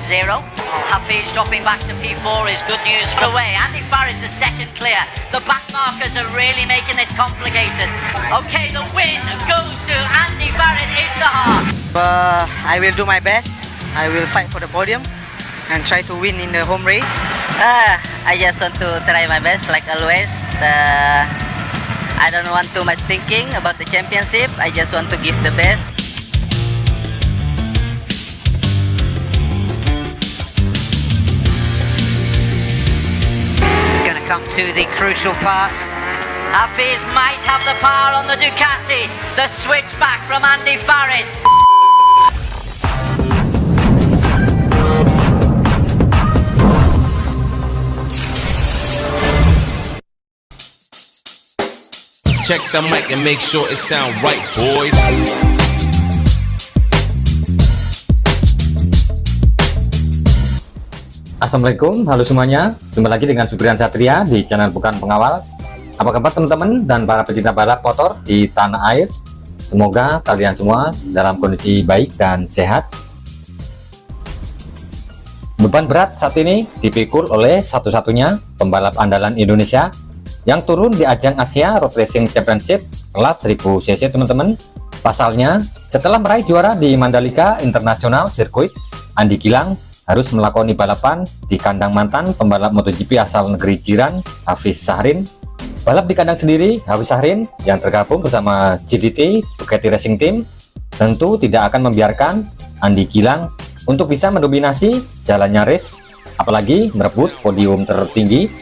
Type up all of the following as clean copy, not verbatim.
Hafiz dropping back to P4 is good news for the way. Andy Farron's a second clear. The back markers are really making this complicated. Okay, the win goes to Andy Farron is the heart. I will do my best. I will fight for the podium and try to win in the home race. I just want to try my best like always. I don't want too much thinking about the championship. I just want to give the best. It's going to come to the crucial part. Hafiz might have the power on the Ducati. The switch back from Andy Farron. Check the mic and make sure it sound right, boys. Assalamualaikum, halo semuanya. Jumpa lagi dengan Supriyan Satria di channel Bukan Pengawal. Apa kabar teman-teman dan para pecinta balap motor di tanah air? Semoga kalian semua dalam kondisi baik dan sehat. Beban berat saat ini dipikul oleh satu-satunya pembalap andalan Indonesia yang turun di ajang Asia Road Racing Championship kelas 1000 cc teman-teman. Pasalnya, setelah meraih juara di Mandalika International Circuit, Andi Gilang harus melakoni balapan di kandang mantan pembalap MotoGP asal negeri jiran, Hafiz Syahrin. Balap di kandang sendiri, Hafiz Syahrin yang tergabung bersama GDT Bugatti Racing Team tentu tidak akan membiarkan Andi Gilang untuk bisa mendominasi jalannya race, apalagi merebut podium tertinggi.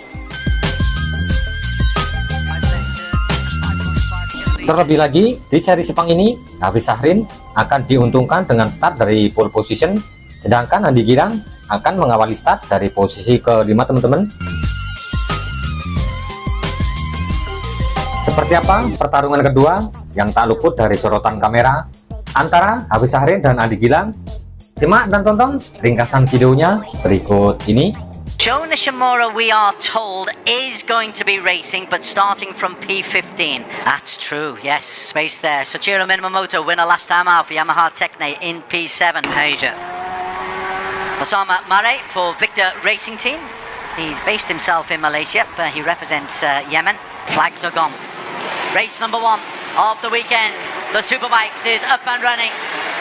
Terlebih lagi, di seri Sepang ini, Hafiz Syahrin akan diuntungkan dengan start dari pole position, sedangkan Andi Gilang akan mengawali start dari posisi kelima teman-teman. Seperti apa pertarungan kedua yang tak luput dari sorotan kamera antara Hafiz Syahrin dan Andi Gilang? Simak dan tonton ringkasan videonya berikut ini. Sho Nishimura, we are told, is going to be racing, but starting from P15. That's true, yes, space there. Soichiro Minamoto, winner last time out for Yamaha Techne in P7. Asia. Osama Mare for Victor Racing Team. He's based himself in Malaysia, but he represents Yemen. Flags are gone. Race number 1 of the weekend. The Superbikes is up and running.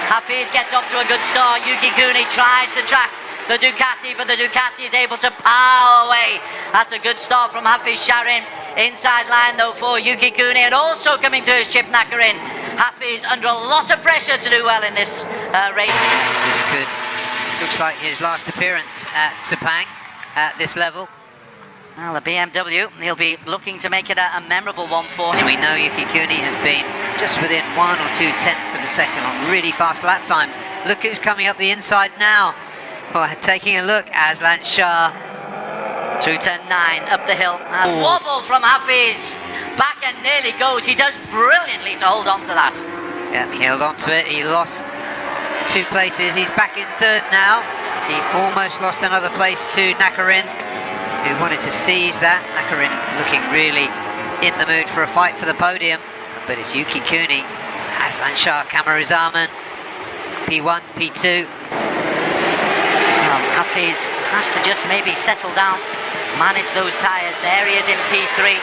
Hafiz gets off to a good start. Yuki Kuni tries to track the Ducati, but the Ducati is able to power away. That's a good start from Hafiz Syahrin. Inside line though for Yuki Kuni, and also coming to his chip Nakarin. Hafiz under a lot of pressure to do well in this race. This could, looks like his last appearance at Sepang at this level. Well, the BMW, he'll be looking to make it a memorable one for him. We know Yuki Kuni has been just within 1 or 2 tenths of a second on really fast lap times. Look who's coming up the inside now. Oh, taking a look, Aslan Shah. 2:10.9 up the hill. That's wobble from Hafiz. Back and nearly goes. He does brilliantly to hold on to that. Yeah, he held on to it. He lost 2 places. He's back in 3rd now. He almost lost another place to Nakarin, who wanted to seize that. Nakarin looking really in the mood for a fight for the podium. But it's Yuki Kuni, Aslan Shah, Kamaruzaman, P1, P2. Hafiz has to just maybe settle down, manage those tyres. There he is in P3.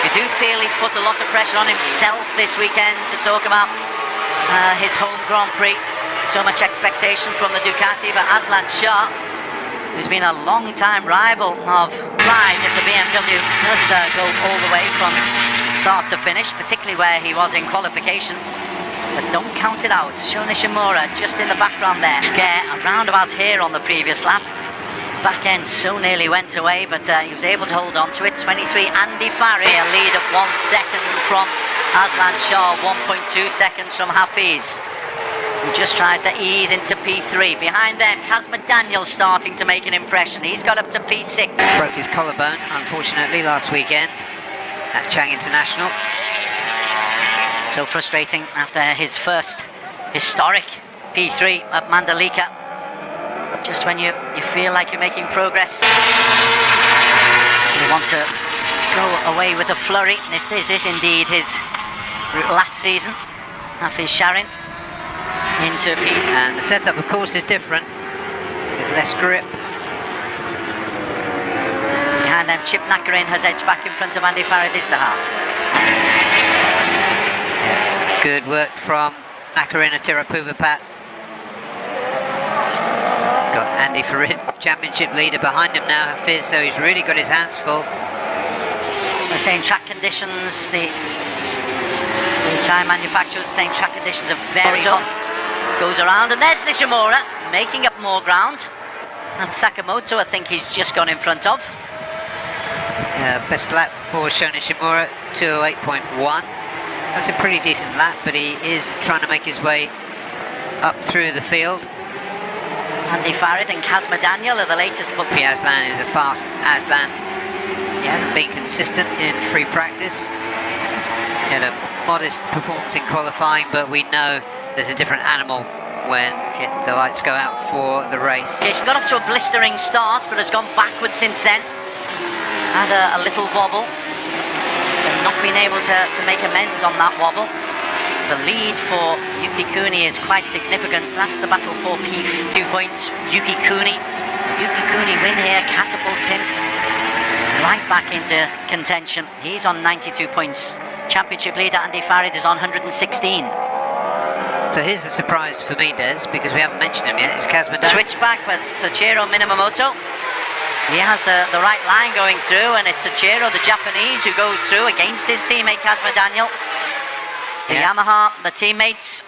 You do feel he's put a lot of pressure on himself this weekend to talk about his home Grand Prix. So much expectation from the Ducati, but Aslan Shah, who's been a long-time rival of Rise in the BMW, does go all the way from start to finish, particularly where he was in qualification. But don't count it out. Sho Nishimura just in the background there. Scare around about here on the previous lap. His back end so nearly went away, but he was able to hold on to it. 23, Andy Farron, a lead of 1 second from Aslan Shah, 1.2 seconds from Hafiz, who just tries to ease into P3. Behind them, Kazma Daniel starting to make an impression. He's got up to P6. Broke his collarbone, unfortunately, last weekend at Chang International. So frustrating after his first historic P3 at Mandalika. Just when you feel like you're making progress, you want to go away with a flurry. If this is indeed his last season, Hafiz Syahrin into P. And the setup, of course, is different. With less grip. Behind them, Chip Nakarin has edged back in front of Andy Farid Izdahar. Good work from Nakarin and Tirapuvapat. Got Andy Farid, championship leader, behind him now, Hafiz, so he's really got his hands full. We're saying track conditions, the tyre manufacturers are saying track conditions are very hot. Goes around, and there's Nishimura making up more ground. And Sakamoto, I think he's just gone in front of. Best lap for Sho Nishimura, 208.1. That's a pretty decent lap, but he is trying to make his way up through the field. Andy Farid and Kazma Daniel are the latest puppy. Aslan is a fast Aslan. He hasn't been consistent in free practice. He had a modest performance in qualifying, but we know there's a different animal when the lights go out for the race. Yeah, she got off to a blistering start, but has gone backwards since then. Had a little wobble. Not been able to make amends on that wobble. The lead for Yuki Kuni is quite significant. That's the battle for P2 points. Yuki Kuni win here catapults him right back into contention. He's on 92 points. Championship leader Andy Farid is on 116. So here's the surprise for me, Des, because we haven't mentioned him yet. It's Kazma Daniel. Switch back with Soichiro Minamoto. He has the right line going through, and it's Soichiro, the Japanese, who goes through against his teammate Kazma Daniel. The Yamaha, the teammates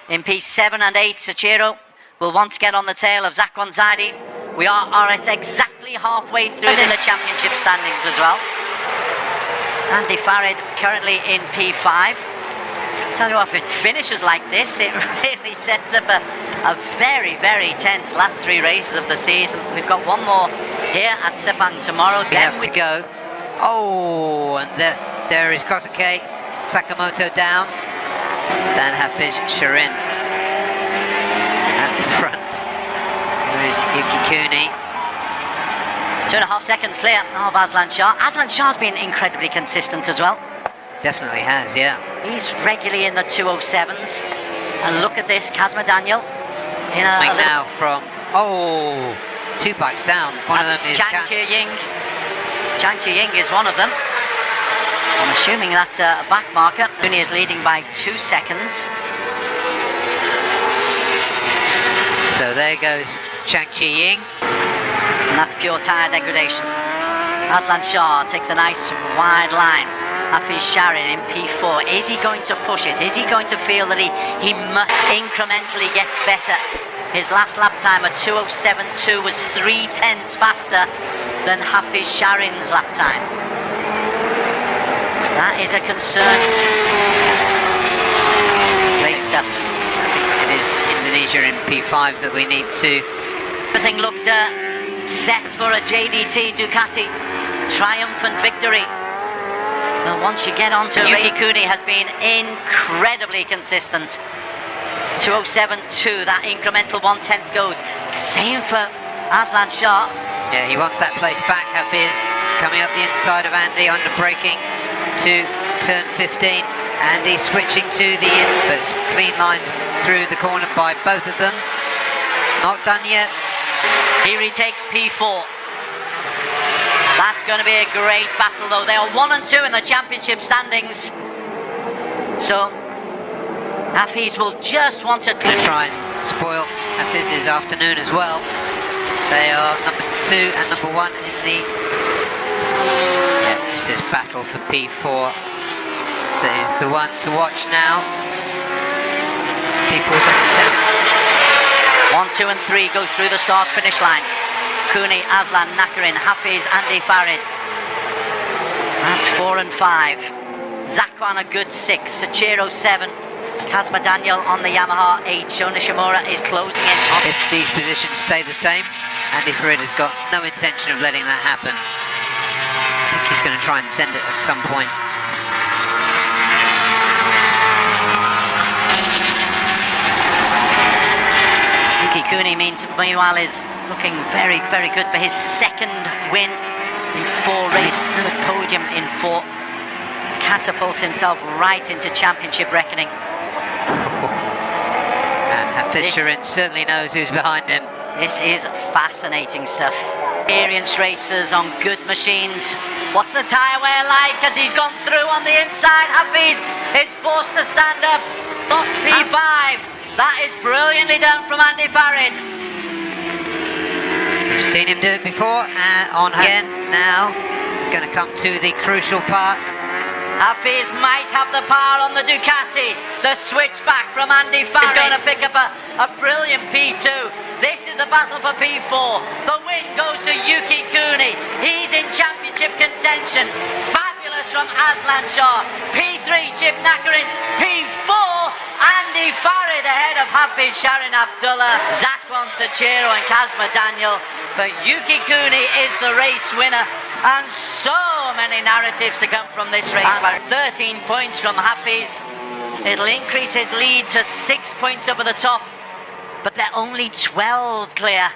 in P7 and 8, Soichiro will want to get on the tail of Zakwan Zadi. We are at exactly halfway through the championship standings as well. Andy Farid currently in P5. Tell you what, if it finishes like this, it really sets up a very, very tense last 3 races of the season. We've got one more here at Sepang tomorrow. We have to go. Oh, and there is Kosuke Sakamoto down. Then Hafiz Shirin at the front. There is Yuki Kuni. 2.5 seconds clear of Aslan Shah. Aslan Shah's been incredibly consistent as well. Definitely has, yeah. He's regularly in the 207s. And look at this, Kazma Daniel. Now from 2 bikes down. One of them is Chang Chi-ying. Chang Chi-ying is one of them. I'm assuming that's a back marker. Kuni is leading by 2 seconds. So there goes Chang Chi-ying. And that's pure tyre degradation. Aslan Shah takes a nice wide line. Hafiz Sharin in P4. Is he going to push it? Is he going to feel that he must incrementally get better? His last lap time at 2:07.2 was 3/10 faster than Hafiz Sharin's lap time. That is a concern. Great stuff. I think it is Indonesia in P5 that we need to. Everything looked set for a JDT Ducati triumphant victory. Well, once you get onto Yuki Kuni has been incredibly consistent. 2:07.2, that incremental 1/10 goes. Same for Aslan Shah. Yeah, he wants that place back. Hafiz is coming up the inside of Andy, under braking to turn 15. Andy switching to the in, but it's clean lines through the corner by both of them. It's not done yet. He retakes P4. That's going to be a great battle though. They are 1 and 2 in the championship standings. So Hafiz will just want to try and spoil Hafiz's afternoon as well. They are number 2 and number 1 in the... It's this battle for P4 that is the one to watch now. P4 doesn't sound... 1, 2 and 3 go through the start-finish line. Kuni, Aslan, Nakarin, Hafiz, Andy Farid. That's 4 and 5. Zakwan a good 6, Soichiro 7. Kazma Daniel on the Yamaha 8. Sho Nishimura is closing in. If these positions stay the same, Andy Farid has got no intention of letting that happen. I think he's going to try and send it at some point. Yuki Kuni meanwhile is looking very, very good for his second win in 4 races. The podium in 4. Catapult himself right into championship reckoning. And Hafiz Sharin certainly knows who's behind him. This is fascinating stuff. Experienced racers on good machines. What's the tyre wear like as he's gone through on the inside? Hafiz is forced to stand up. Lost P5. That is brilliantly done from Andy Farid. We've seen him do it before, on again now. Going to come to the crucial part. Hafiz might have the power on the Ducati. The switchback from Andy Farid is going to pick up a brilliant P2. This is the battle for P4. The win goes to Yuki Cooney. He's in championship contention. Fabulous from Aslan Shah. P3, Chip Nakarin. P4, Andy Farid ahead of Hafiz Sharin Abdullah, Zakwan Sachiro and Kazma Daniel. But Yuki Cooney is the race winner. And so many narratives to come from this race. 13 points from Hafiz. It'll increase his lead to 6 points up at the top. But they're only 12 clear.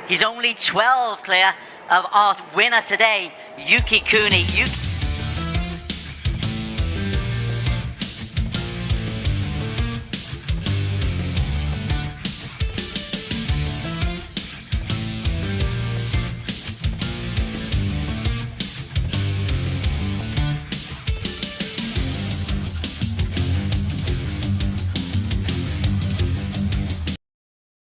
He's only 12 clear of our winner today, Yuki Cooney.